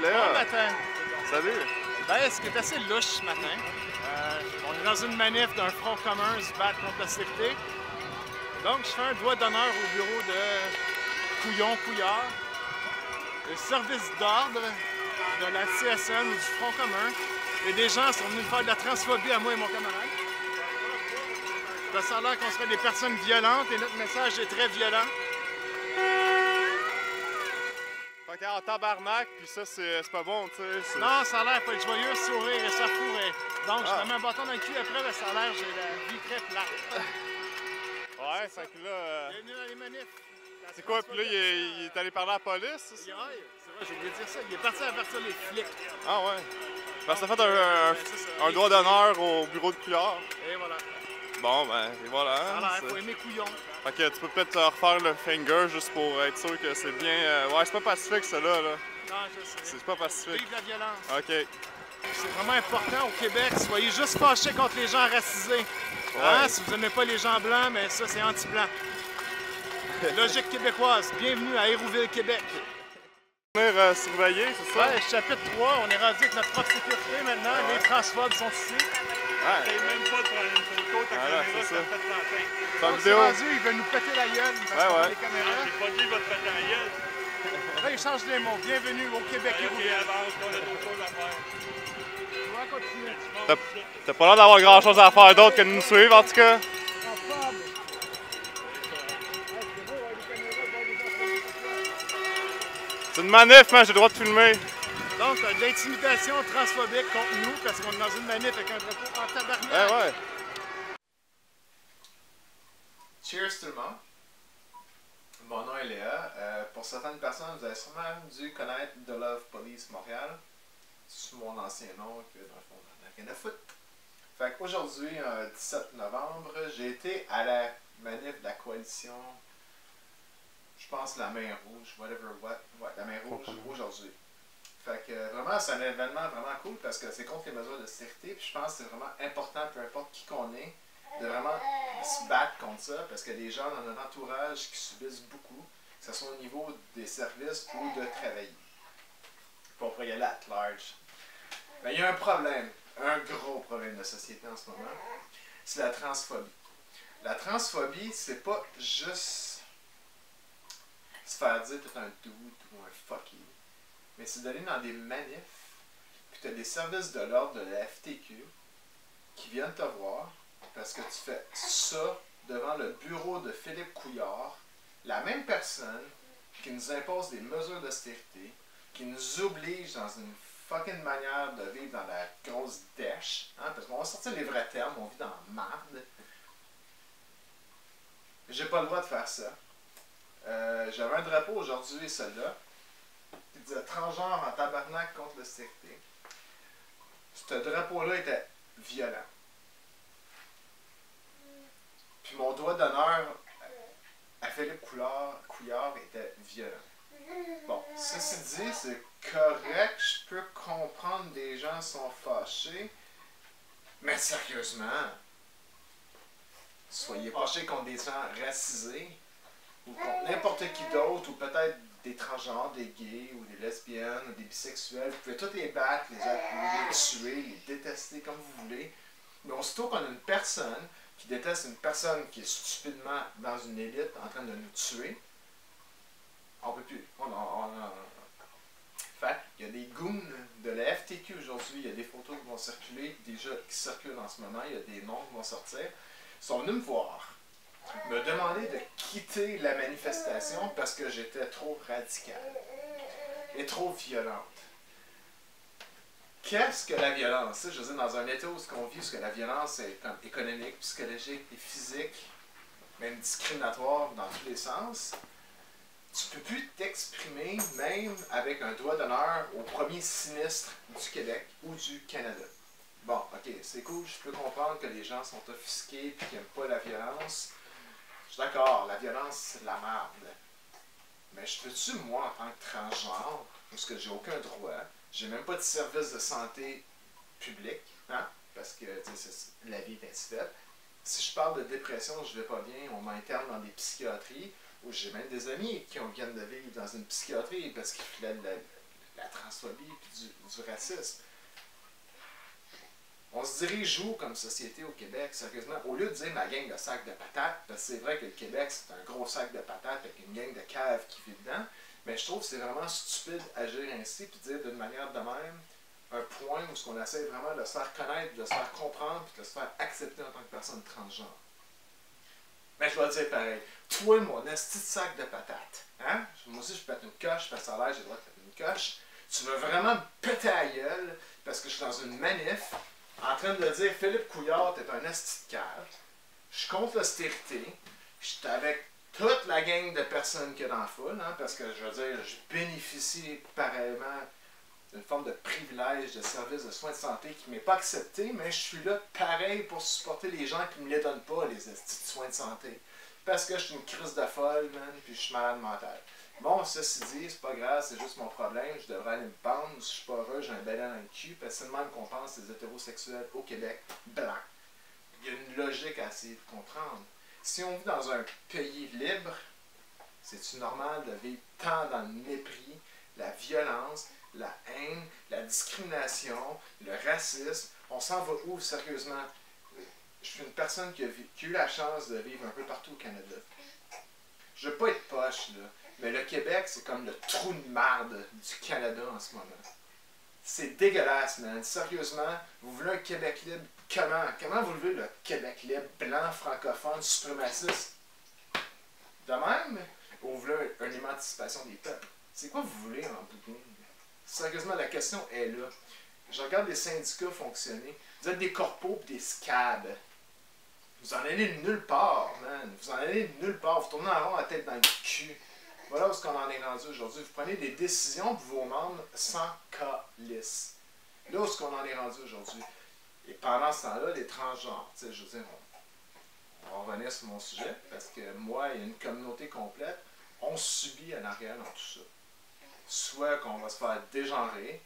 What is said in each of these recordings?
Léa! Bon matin! Salut! Ben, ce qui est assez louche ce matin, on est dans une manif d'un front commun se battre contre la sécurité. Donc, je fais un doigt d'honneur au bureau de Couillard, le service d'ordre de la CSN ou du Front commun. Et des gens sont venus faire de la transphobie à moi et mon camarade. Ça a l'air qu'on serait des personnes violentes et notre message est très violent. Fait qu'en tabarnak, pis ça, c'est pas bon, tu sais. Non, ça a l'air faut être joyeux, sourire et s'affourer. Donc, je te mets un bâton dans le cul après, ben, ça a l'air, j'ai la vie très plate. Ouais, fait que là. Bienvenue dans les manifs. C'est quoi, pis là, il est allé parler à la police, c'est ça? C'est vrai, j'ai oublié de dire ça. Il est parti avertir les flics. Ah ouais. Parce que t'as fait un doigt d'honneur au bureau de Couillard. Et voilà. Bon, ben, et voilà. Ça a l'air, faut aimer couillon. Fait que tu peux peut-être refaire le finger juste pour être sûr que c'est bien. Ouais, c'est pas pacifique, ça là. Non, je sais. C'est pas pacifique. Vive la violence. Ok. C'est vraiment important au Québec. Soyez juste fâchés contre les gens racisés. Hein? Si vous n'aimez pas les gens blancs, mais ça, c'est anti-blanc. Logique québécoise. Bienvenue à Hérouville, Québec. Venir surveiller, c'est ça? Ouais, chapitre 3, on est rendu avec notre propre sécurité maintenant. Ouais. Les transphobes sont ici. Ouais. T'as même pas de prendre une photo, ta Voilà, caméra, c'est ça ça. fait planter. C'est en On s'est vidéo. rendu, il veut nous péter la gueule parce qu'on a les caméras. J'ai pas dit votre péter la gueule. Là, il change les mots. Bienvenue au Québec Ok, Hérouville. avance, on a d'autres choses à faire. On va continuer. T'as pas l'air d'avoir grand chose à faire d'autre que de nous suivre, en tout cas. Transphobes. C'est une manif, man, j'ai le droit de filmer. Donc, de l'intimidation transphobique contre nous parce qu'on est dans une manif avec un drapeau en tabarnak. Ouais. Cheers tout le monde. Mon nom est Léa. Pour certaines personnes, vous avez sûrement dû connaître The Love Police Montréal. C'est mon ancien nom que dans le fond, on n'a rien à foutre. Fait qu'aujourd'hui, 17 novembre, j'ai été à la manif de la coalition, je pense la main rouge, whatever what, ouais, la main rouge aujourd'hui. Fait que vraiment, c'est un événement vraiment cool parce que c'est contre les mesures de sécurité. Puis je pense que c'est vraiment important, peu importe qui qu'on est, de vraiment se battre contre ça parce qu'il y a des gens dans notre entourage qui subissent beaucoup, que ce soit au niveau des services ou de travailler. Puis on pourrait y aller at large. Mais il y a un problème, un gros problème de société en ce moment, c'est la transphobie. La transphobie, c'est pas juste se faire dire t'es un dude ou un fuck you. Mais c'est d'aller dans des manifs, puis tu as des services de l'ordre de la FTQ qui viennent te voir parce que tu fais ça devant le bureau de Philippe Couillard, la même personne qui nous impose des mesures d'austérité, qui nous oblige dans une fucking manière de vivre dans la grosse dèche, hein, parce qu'on va sortir les vrais termes, on vit dans la marde. J'ai pas le droit de faire ça. J'avais un drapeau aujourd'hui, celui-là, qui disait transgenre en tabarnak contre la sécurité. Ce drapeau-là était violent. Puis mon doigt d'honneur à Philippe Couillard était violent. Bon, ceci dit, c'est correct, je peux comprendre que des gens sont fâchés, mais sérieusement, soyez fâchés contre des gens racisés, ou contre n'importe qui d'autre, ou peut-être des transgenres, des gays, ou des lesbiennes, ou des bisexuels. Vous pouvez tous les battre, les appuyer, les tuer, les détester comme vous voulez. Mais aussitôt qu'on a une personne qui déteste une personne qui est stupidement dans une élite en train de nous tuer, on peut plus. Fait il y a des goons de la FTQ aujourd'hui, il y a des photos qui vont circuler, déjà qui circulent en ce moment, il y a des noms qui vont sortir. Ils sont venus me voir, me demander de quitter la manifestation parce que j'étais trop radicale et trop violente. Qu'est-ce que la violence? Je veux dire, dans un état où on vit, où la violence est comme économique, psychologique et physique, même discriminatoire dans tous les sens, tu peux plus t'exprimer même avec un doigt d'honneur au premier sinistre du Québec ou du Canada. Bon, ok, c'est cool, je peux comprendre que les gens sont offusqués et qu'ils n'aiment pas la violence. Je suis d'accord, la violence, c'est de la merde. Mais je peux-tu, moi, en tant que transgenre, parce que j'ai aucun droit, j'ai même pas de service de santé public, hein, parce que la vie est ainsi faite. Si je parle de dépression, je vais pas bien, on m'interne dans des psychiatries, ou j'ai même des amis qui viennent de vivre dans une psychiatrie parce qu'ils filaient de la transphobie et du racisme. On se dirige où comme société au Québec, sérieusement, au lieu de dire ma gang de sacs de patates, parce que c'est vrai que le Québec c'est un gros sac de patates avec une gang de caves qui vit dedans, mais je trouve que c'est vraiment stupide d'agir ainsi puis dire d'une manière de même un point où on essaie vraiment de se faire connaître, de se faire comprendre puis de se faire accepter en tant que personne transgenre. Mais je vais le dire pareil, toi mon esti de sac de patates, hein? Moi aussi je pète une coche, parce que ça a l'air j'ai le droit de péter une coche, tu veux vraiment me péter à la gueule parce que je suis dans une manif en train de dire Philippe Couillard, t'es un esti de cave, je suis contre l'austérité, je suis avec toute la gang de personnes qu'il y a dans la foule, hein, parce que je veux dire, je bénéficie pareillement d'une forme de privilège de service de soins de santé qui ne m'est pas accepté, mais je suis là pareil pour supporter les gens qui ne me les donnent pas, les estis de soins de santé. Parce que je suis une crise de folle, man, puis je suis malade mental. Bon, ceci dit, c'est pas grave, c'est juste mon problème, je devrais aller me pendre, si je suis pas heureux, j'ai un bel dans le cul, parce que c'est le même qu'on pense les hétérosexuels au Québec, blancs. Il y a une logique à essayer de comprendre. Si on vit dans un pays libre, c'est-tu normal de vivre tant dans le mépris, la violence, la haine, la discrimination, le racisme? On s'en va où, sérieusement? Je suis une personne qui a eu la chance de vivre un peu partout au Canada. Je veux pas être poche, là, mais le Québec, c'est comme le trou de marde du Canada en ce moment. C'est dégueulasse, man. Sérieusement, vous voulez un Québec libre? Comment? Comment vous voulez le Québec libre, blanc, francophone, suprémaciste? De même? Ou vous voulez une émancipation des peuples? C'est quoi vous voulez en bout de ligne? Sérieusement, la question est là. Je regarde les syndicats fonctionner. Vous êtes des corpos et des scabs. Vous en allez nulle part, man. Vous en allez nulle part. Vous tournez en rond la tête dans le cul. Voilà où est-ce qu'on en est rendu aujourd'hui. Vous prenez des décisions pour vos membres sans calice. Là où est-ce qu'on en est rendu aujourd'hui. Et pendant ce temps-là, les transgenres, tu sais, je veux dire, on va revenir sur mon sujet, parce que moi et une communauté complète, on subit en arrière dans tout ça. Soit qu'on va se faire dégenrer,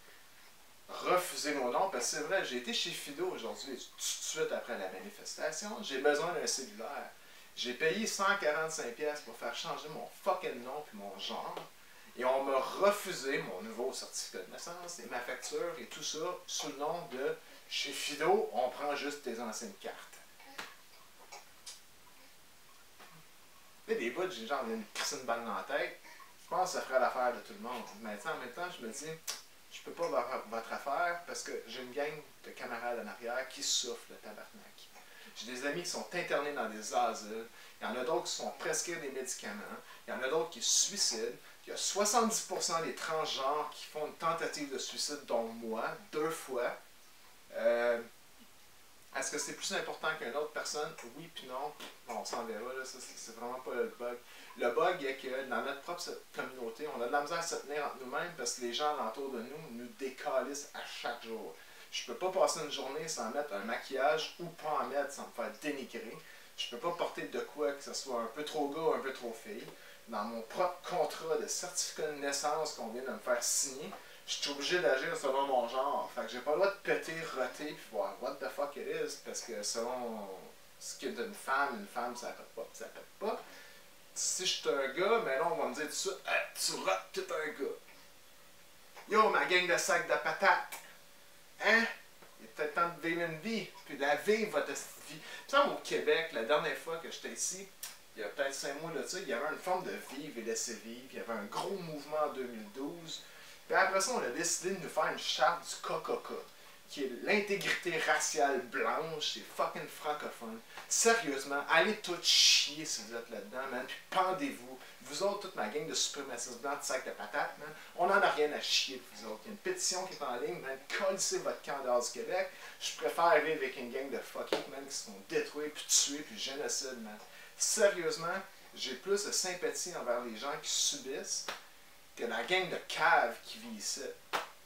refuser nos noms, parce que c'est vrai, j'ai été chez Fido aujourd'hui, tout de suite après la manifestation, j'ai besoin d'un cellulaire. J'ai payé 145$ pour faire changer mon fucking nom puis mon genre, et on m'a refusé mon nouveau certificat de naissance et ma facture et tout ça sous le nom de chez Fido, on prend juste tes anciennes cartes. Il y a des bouts, j'ai genre une crisser une balle dans la tête. Je pense que ça ferait l'affaire de tout le monde. Mais en même temps, je me dis, je peux pas voir votre affaire parce que j'ai une gang de camarades en arrière qui souffrent le tabarnak. J'ai des amis qui sont internés dans des asiles. Il y en a d'autres qui sont prescrits des médicaments. Il y en a d'autres qui se suicident. Il y a 70% des transgenres qui font une tentative de suicide, dont moi, 2 fois. Est-ce que c'est plus important qu'une autre personne? Oui puis non. Bon, on s'en verra, là, ça c'est vraiment pas le bug. Le bug est que dans notre propre communauté, on a de la misère à se tenir entre nous-mêmes parce que les gens alentour de nous décalissent à chaque jour. Je peux pas passer une journée sans mettre un maquillage ou pas en mettre sans me faire dénigrer. Je peux pas porter de quoi que ce soit un peu trop gars ou un peu trop fille. Dans mon propre contrat de certificat de naissance qu'on vient de me faire signer, je suis obligé d'agir selon mon genre. Fait que j'ai pas le droit de péter, roter, puis voir what the fuck it is, parce que selon ce qu'est une femme ça pète pas, ça pète pas. Si je suis un gars, mais là on va me dire tout de suite, tu rotes, t'es un gars. Yo, ma gang de sacs de patates. Hein? Il est peut-être temps de vivre une vie, puis de vivre votre vie. Tu sais, au Québec, la dernière fois que j'étais ici, il y a peut-être 5 mois de ça, il y avait une forme de vivre et laisser vivre. Il y avait un gros mouvement en 2012. Puis après ça, on a décidé de nous faire une charte du KKK, qui est l'intégrité raciale blanche, c'est fucking francophone. Sérieusement, allez tout chier si vous êtes là-dedans, man, puis pendez-vous. Vous autres, toute ma gang de suprémacistes blancs de sacs de patates, man, on en a rien à chier de vous autres. Il y a une pétition qui est en ligne, man, collissez votre camp dehors du Québec. Je préfère vivre avec une gang de fucking, man, qui se font détruire, puis tuer, puis génocide, man. Sérieusement, j'ai plus de sympathie envers les gens qui subissent que la gang de caves qui vit ici.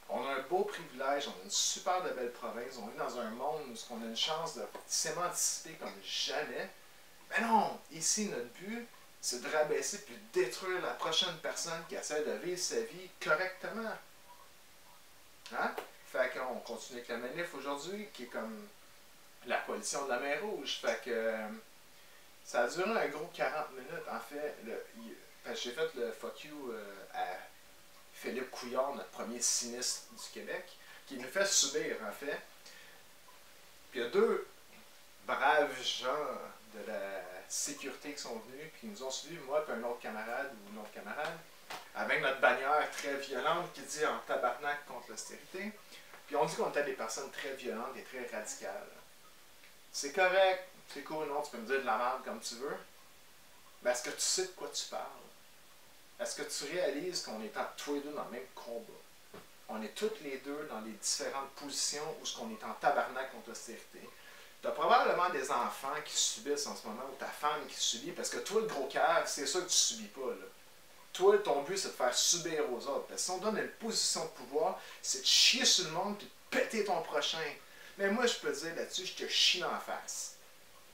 On a un beau privilège, on a une super de belle province, on est dans un monde où on a une chance de s'émanciper comme jamais. Mais non, ici, notre but, c'est de rabaisser puis de détruire la prochaine personne qui essaie de vivre sa vie correctement. Hein? Fait qu'on continue avec la manif aujourd'hui, qui est comme la coalition de la mer rouge. Fait que ça a duré un gros 40 minutes. En fait, j'ai fait le fuck you à Philippe Couillard, notre premier sinistre du Québec, qui nous fait subir, en fait. Puis il y a deux braves gens de la sécurité qui sont venus, puis ils nous ont suivis, moi et un autre camarade ou une autre camarade, avec notre bannière très violente qui dit en tabarnak contre l'austérité. Puis on dit qu'on était des personnes très violentes et très radicales. C'est correct, c'est cool, non, tu peux me dire de la merde comme tu veux. Mais est-ce que tu sais de quoi tu parles? Est-ce que tu réalises qu'on est tous les deux dans le même combat? On est tous les deux dans les différentes positions où on est en tabarnak contre l'austérité. Tu as probablement des enfants qui subissent en ce moment, ou ta femme qui subit, parce que toi, le gros cave, c'est ça que tu subis pas, là. Toi, ton but, c'est de faire subir aux autres. Parce que si on donne une position de pouvoir, c'est de chier sur le monde et de péter ton prochain. Mais moi, je peux te dire là-dessus, je te chie en face.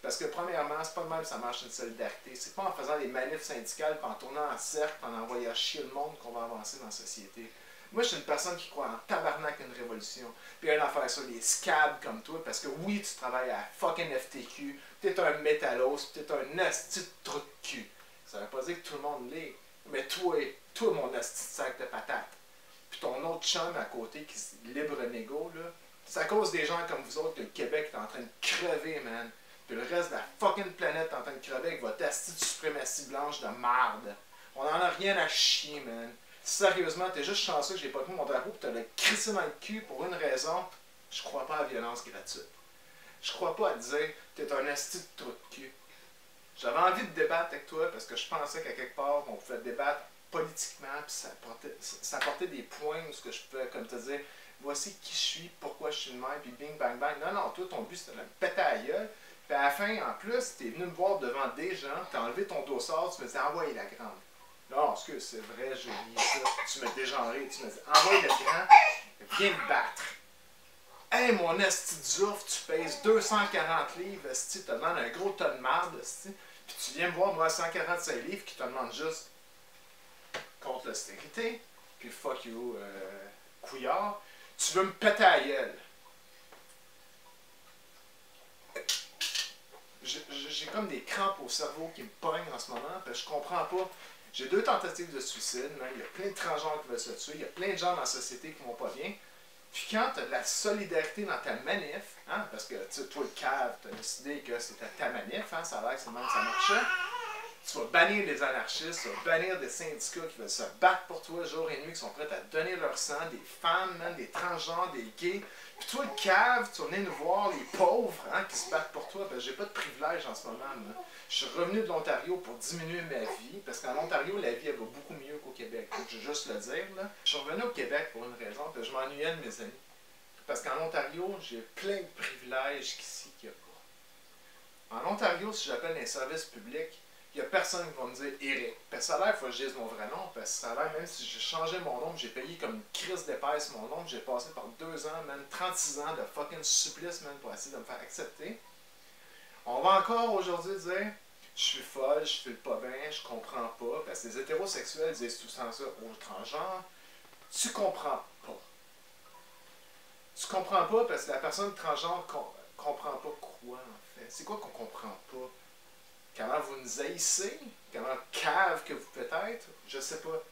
Parce que premièrement, c'est pas de même que ça marche une solidarité. C'est pas en faisant des manifs syndicales, puis en tournant en cercle, puis en envoyant chier le monde qu'on va avancer dans la société. Moi, je suis une personne qui croit en tabarnak une révolution. Puis une affaire sur les scabs comme toi, parce que oui, tu travailles à fucking FTQ, t'es un métallos, t'es un asti de trou de cul. Ça veut pas dire que tout le monde l'est. Mais toi, mon asti de sac de patates. Puis ton autre chum à côté qui se libre négo, là, c'est à cause des gens comme vous autres que le Québec est en train de crever, man. Puis le reste de la fucking planète est en train de crever avec votre asti de suprématie blanche de marde. On en a rien à chier, man. Sérieusement, t'es juste chanceux que j'ai pas pris mon drapeau pis t'as le crissé dans le cul pour une raison. Je crois pas à la violence gratuite. Je crois pas à te dire t'es un asti de trou de cul. J'avais envie de débattre avec toi parce que je pensais qu'à quelque part on pouvait débattre politiquement puis ça apportait des points où ce que je pouvais comme te dire voici qui je suis, pourquoi je suis le même, puis bing bang bang. Non, toi ton but c'était de me péter à la gueule. Puis à la fin, en plus, t'es venu me voir devant des gens, t'as enlevé ton dossard, tu me dis envoyez la grande. Non, excuse, c'est vrai, j'ai oublié ça. Tu m'as dégenré, tu m'as dit envoie le grand, viens me battre. Hey, mon esti d'ouf, tu pèses 240 livres, esti, tu te demandes un gros tas de marde, esti, puis tu viens me voir, moi, 145 livres, qui te demande juste contre l'austérité, puis fuck you, couillard, tu veux me péter à la gueule. J'ai comme des crampes au cerveau qui me pognent en ce moment, parce que je comprends pas. J'ai 2 tentatives de suicide, mais il y a plein de transgenres qui veulent se tuer, il y a plein de gens dans la société qui vont pas bien. Puis quand tu as de la solidarité dans ta manif, hein, parce que toi le cave, tu as décidé que c'était ta manif, hein, ça a l'air que c'est le même que ça marchait, tu vas bannir les anarchistes, tu vas bannir des syndicats qui veulent se battre pour toi jour et nuit, qui sont prêts à donner leur sang, des femmes, même, des transgenres, des gays. Puis toi le cave, tu vas venir nous voir, les pauvres hein, qui se battent pour toi, parce que j'ai pas de privilège en ce moment. Moi. Je suis revenu de l'Ontario pour diminuer ma vie, parce qu'en Ontario, la vie elle va beaucoup mieux qu'au Québec. Donc, je vais juste le dire. Là. Je suis revenu au Québec pour une raison, parce que je m'ennuyais de mes amis. Parce qu'en Ontario, j'ai plein de privilèges qu'ici, qu'il n'y a pas. En Ontario, si j'appelle un service public, il n'y a personne qui va me dire Eric. Parce que ça a l'air, il faut que je dise mon vrai nom, parce que ça a l'air, même si j'ai changé mon nom, j'ai payé comme une crise d'épaisse mon nom, j'ai passé par 2 ans, même 36 ans de fucking supplice, même, pour essayer de me faire accepter. On va encore aujourd'hui dire je suis folle, je file pas bien, je comprends pas, parce que les hétérosexuels disent tout le temps ça aux transgenres. Tu comprends pas. Tu comprends pas parce que la personne transgenre comprend pas quoi, en fait. C'est quoi qu'on comprend pas? Comment vous nous haïssez? Comment cave que vous pouvez être? Je sais pas.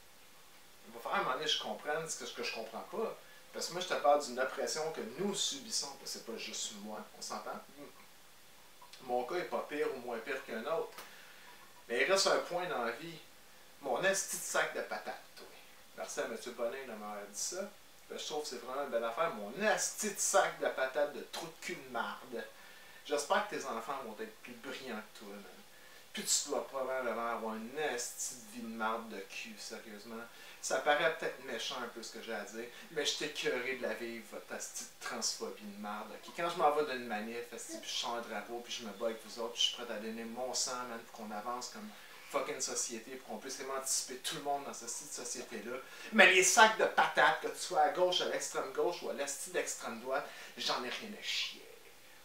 Il va falloir à un moment donné que je comprenne ce que je comprends pas. Parce que moi, je te parle d'une oppression que nous subissons, parce que c'est pas juste moi, on s'entend? Mon cas est pas pire ou moins pire qu'un autre. Mais il reste un point dans la vie. Mon esti de sac de patates, toi. Merci à M. Bonin de m'avoir dit ça. Ben, je trouve que c'est vraiment une belle affaire. Mon esti de sac de patates de trou de cul de marde. J'espère que tes enfants vont être plus brillants que toi, man. Puis tu dois probablement avoir une esti de vie de marde de cul, sérieusement. Ça paraît peut-être méchant un peu ce que j'ai à dire, mais je t'ai écœuré de la vivre, votre esti de transphobie de marde. Okay? Quand je m'en vais d'une manif, esti, puis je sors un drapeau, puis je me bats avec vous autres, puis je suis prêt à donner mon sang, man, pour qu'on avance comme fucking société, pour qu'on puisse vraiment anticiper tout le monde dans cette société-là. Mais les sacs de patates, que tu sois à gauche, à l'extrême gauche ou à l'esti d'extrême droite, j'en ai rien à chier.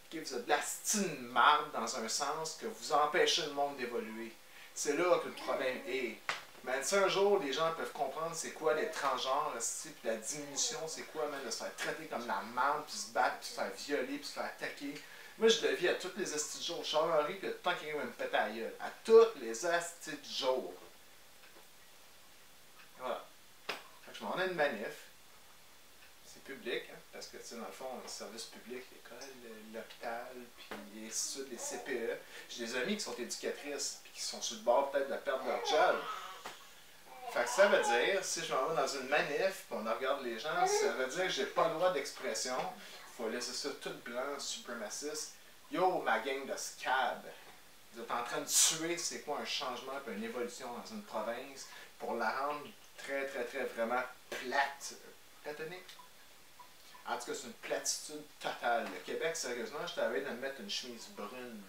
Okay, vous êtes de la stine marde dans un sens que vous empêchez le monde d'évoluer. C'est là que le problème est. Mais si un jour les gens peuvent comprendre c'est quoi les transgenres, puis la diminution, c'est quoi même de se faire traiter comme de la marde, puis se battre, puis se faire violer, puis se faire attaquer. Moi je le vis à tous les estis de jour. Je sors un riz que tant qu'il y a me pète à la gueule. À tous les estis de jour. Voilà. Je je m'en ai une manif. C'est public, hein, parce que, tu sais, dans le fond, le service public, l'école, l'hôpital, puis ainsi de suite, les CPE. J'ai des amis qui sont éducatrices, puis qui sont sur le bord peut-être de perdre leur job. Fait que ça veut dire, si je m'en vais dans une manif, puis on regarde les gens, ça veut dire que j'ai pas le droit d'expression. Il faut laisser ça tout blanc, suprémaciste. Yo, ma gang de scab! Vous êtes en train de tuer c'est quoi un changement et une évolution dans une province pour la rendre très, très, très vraiment plate. Platonique. En tout cas, c'est une platitude totale. Le Québec, sérieusement, je t'avais de me mettre une chemise brune.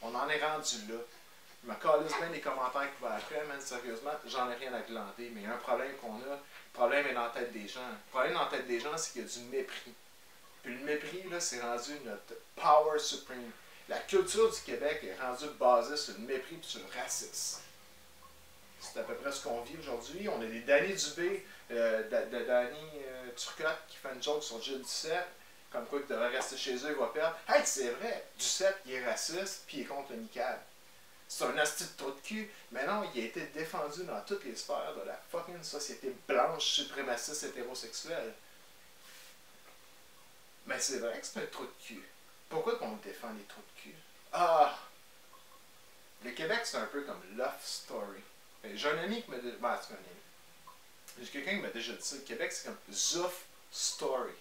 On en est rendu là. Je me calisse bien les commentaires qui vont après, man, sérieusement, j'en ai rien à glander. Mais il y a un problème qu'on a. Le problème est dans la tête des gens. Le problème dans la tête des gens, c'est qu'il y a du mépris. Puis le mépris, là, c'est rendu notre power supreme. La culture du Québec est rendue basée sur le mépris et sur le racisme. C'est à peu près ce qu'on vit aujourd'hui. On a des Danny Dubé, Danny Turcotte qui fait une joke sur Gilles Duceppe, comme quoi il devrait rester chez eux, il va perdre. Hey, c'est vrai, Duceppe, il est raciste, puis il est contre le niqab. C'est un asti de trou de cul, mais non, il a été défendu dans toutes les sphères de la fucking société blanche, suprémaciste, hétérosexuelle. Mais c'est vrai que c'est un trou de cul. Pourquoi qu'on défend les trous de cul? Ah! Le Québec, c'est un peu comme Love Story. J'ai un ami qui m'a dit... Ben, c'est un ami. J'ai quelqu'un qui m'a déjà dit ça. Le Québec, c'est comme Zouf Story.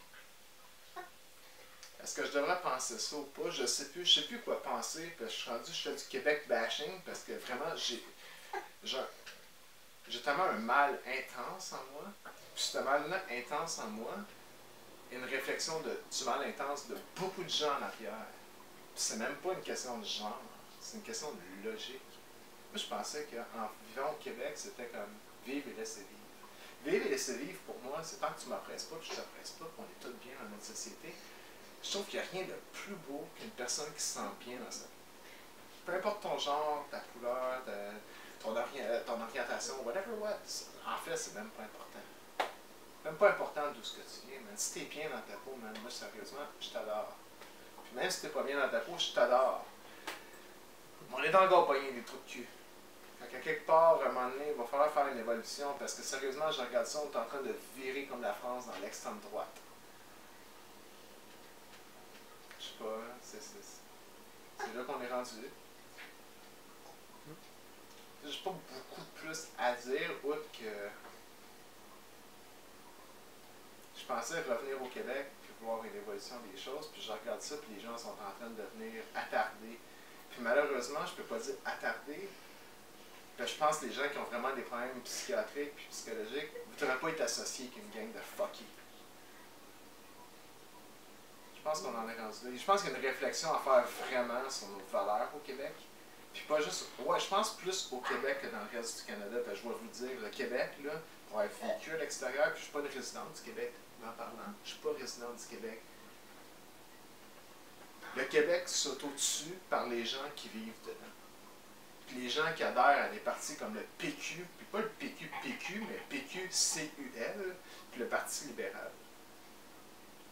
Est-ce que je devrais penser ça ou pas? Je sais plus quoi penser. Parce que je fais du Québec bashing parce que vraiment, j'ai tellement un mal intense en moi. Puis ce mal-là intense en moi, une réflexion du mal intense de beaucoup de gens en arrière. C'est même pas une question de genre, c'est une question de logique. Moi, je pensais qu'en vivant au Québec, c'était comme vivre et laisser vivre. Vivre et laisser vivre, pour moi, c'est tant que tu m'oppresses pas, que je t'oppresse pas, qu'on est tous bien dans notre société. Je trouve qu'il n'y a rien de plus beau qu'une personne qui se sent bien dans sa vie. Peu importe ton genre, ta couleur, ton orientation, whatever what, en fait, c'est même pas important. Même pas important d'où ce que tu viens, man. Si t'es bien dans ta peau, man, moi, sérieusement, je t'adore. Puis même si t'es pas bien dans ta peau, je t'adore. On est encore pogné des trous de cul. Fait qu'à quelque part, à un moment donné, il va falloir faire une évolution, parce que sérieusement, je regarde ça, on est en train de virer comme la France dans l'extrême droite. Je sais pas, c'est là qu'on est rendu. J'ai pas beaucoup de plus à dire, outre que... Je pensais revenir au Québec puis voir une évolution des choses, puis je regarde ça, puis les gens sont en train de devenir attardés. Puis malheureusement, je peux pas dire attardés, puis je pense que les gens qui ont vraiment des problèmes psychiatriques puis psychologiques ne voudraient pas être associés avec une gang de fucky. Je pense qu'on en est rendu là. Je pense qu'il y a une réflexion à faire vraiment sur nos valeurs au Québec. Puis pas juste... Ouais, je pense plus au Québec que dans le reste du Canada, parce que je vais vous dire, le Québec, là, pour avoir vécu à l'extérieur, puis je suis pas une résidente du Québec, en parlant, je suis pas résident du Québec. Le Québec s'auto-tue par les gens qui vivent dedans. Puis les gens qui adhèrent à des partis comme le PQ, puis pas le PQ-PQ, mais PQ-CUL, puis le Parti libéral.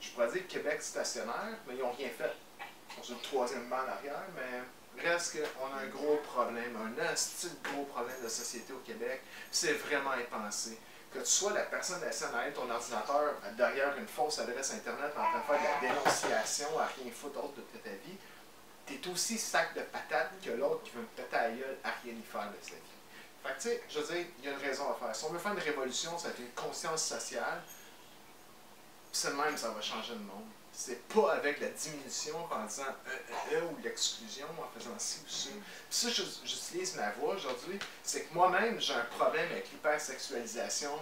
Je pourrais dire Québec stationnaire, mais ils n'ont rien fait. Ils sont une troisième banc en arrière, mais reste qu'on a un gros problème, un asti de gros problème de société au Québec. C'est vraiment impensé. Que tu sois la personne assise derrière ton ordinateur, derrière une fausse adresse Internet, en train de faire de la dénonciation à rien foutre autre de ta vie, t'es aussi sac de patates que l'autre qui veut me péter à la gueule à rien y faire de sa vie. Fait que tu sais, je veux dire, il y a une raison à faire. Si on veut faire une révolution, ça va être une conscience sociale. C'est même, ça va changer le monde. C'est pas avec la diminution en disant ou l'exclusion en faisant ci ou ça. Puis ça, j'utilise ma voix aujourd'hui, c'est que moi-même, j'ai un problème avec l'hypersexualisation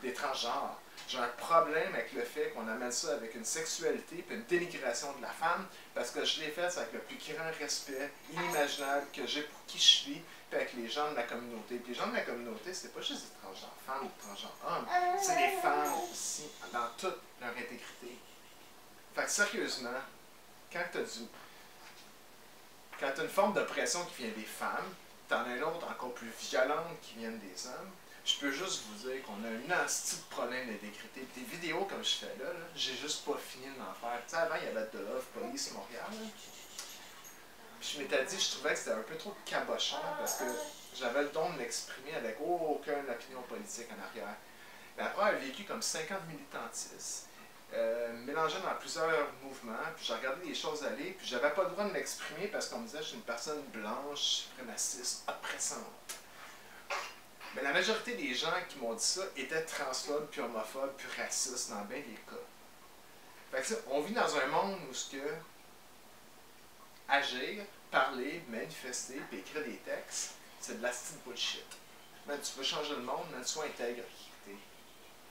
des transgenres. J'ai un problème avec le fait qu'on amène ça avec une sexualité et une dénigration de la femme, parce que je l'ai fait avec le plus grand respect inimaginable que j'ai pour qui je suis, puis avec les gens de la communauté. Puis les gens de la communauté, c'est pas juste des transgenres femmes ou des transgenres hommes, c'est des femmes aussi, dans toute leur intégrité. Fait que sérieusement, quand t'as une forme d'oppression qui vient des femmes, t'en as une autre encore plus violente qui vient des hommes, je peux juste vous dire qu'on a un asti de problème d'intégrité. Des vidéos comme je fais là, j'ai juste pas fini de m'en faire. Tu sais, avant, il y avait de Love Police Montréal. Là. Puis je m'étais dit, je trouvais que c'était un peu trop cabochon parce que j'avais le don de m'exprimer avec aucune opinion politique en arrière. Mais après avoir vécu comme 50 militantistes, mélangé dans plusieurs mouvements, puis j'ai regardé les choses aller, puis j'avais pas le droit de m'exprimer parce qu'on me disait que je suis une personne blanche, suprémaciste, oppressante. Mais la majorité des gens qui m'ont dit ça étaient transphobes, puis homophobes, puis racistes dans bien des cas. Fait que ça, on vit dans un monde où ce que agir, parler, manifester, puis écrire des textes, c'est de la style bullshit. Man, tu veux changer le monde, man, sois intègre.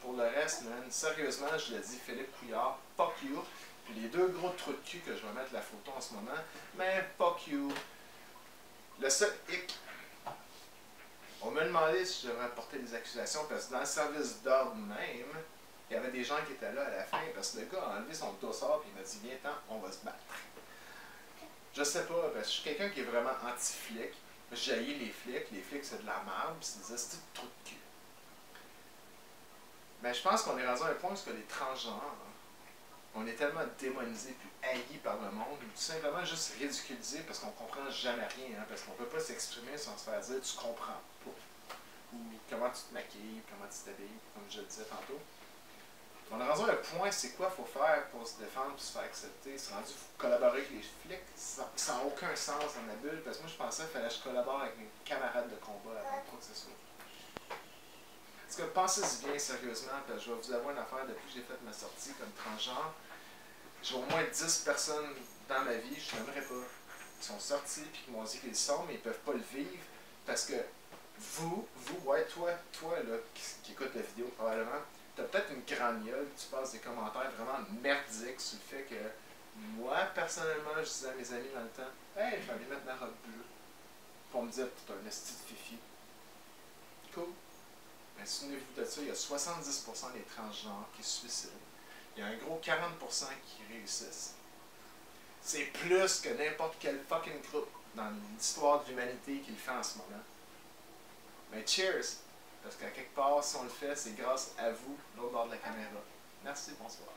Pour le reste, man, sérieusement, je l'ai dit, Philippe Couillard, fuck you. Puis les deux gros trous de cul que je vais mettre la photo en ce moment, mais fuck you. Le seul hic, on m'a demandé si je devrais porter des accusations parce que dans le service d'ordre même, il y avait des gens qui étaient là à la fin parce que le gars a enlevé son dossard et il m'a dit viens-t'en, on va se battre. Je sais pas, parce que je suis quelqu'un qui est vraiment anti-flic. J'haïs les flics c'est de la merde, puis c'est des astuces de trous de cul. Mais je pense qu'on est rendu à un point où les transgenres, on est tellement démonisés puis haïs par le monde, ou tout simplement juste ridiculisés parce qu'on comprend jamais rien, hein, parce qu'on peut pas s'exprimer sans se faire dire tu comprends pas. Ou comment tu te maquilles, comment tu t'habilles, comme je le disais tantôt. On est rendu à un point, c'est quoi il faut faire pour se défendre et se faire accepter. C'est rendu, il faut collaborer avec les flics. Ça n'a aucun sens dans ma bulle, parce que moi je pensais qu'il fallait que je collabore avec mes camarades de combat avant quoi que ce soit. Parce que pensez-y bien sérieusement, parce que je vais vous avouer une affaire depuis que j'ai fait ma sortie comme transgenre. J'ai au moins 10 personnes dans ma vie, je n'aimerais pas, qui sont sortis et qui m'ont dit qu'ils le sont, mais ils ne peuvent pas le vivre parce que ouais, toi là, qui écoute la vidéo probablement, tu as peut-être une grande gueule, tu passes des commentaires vraiment merdiques sur le fait que moi, personnellement, je disais à mes amis dans le temps, hey, je vais aller mettre ma robe bleue pour me dire que tu es un esti de fifi. Cool. Mais souvenez-vous de ça, il y a 70% des transgenres qui se suicident. Il y a un gros 40% qui réussissent. C'est plus que n'importe quel fucking groupe dans l'histoire de l'humanité qui le fait en ce moment. Mais cheers! Parce qu'à quelque part, si on le fait, c'est grâce à vous, l'autre bord de la caméra. Merci, bonsoir.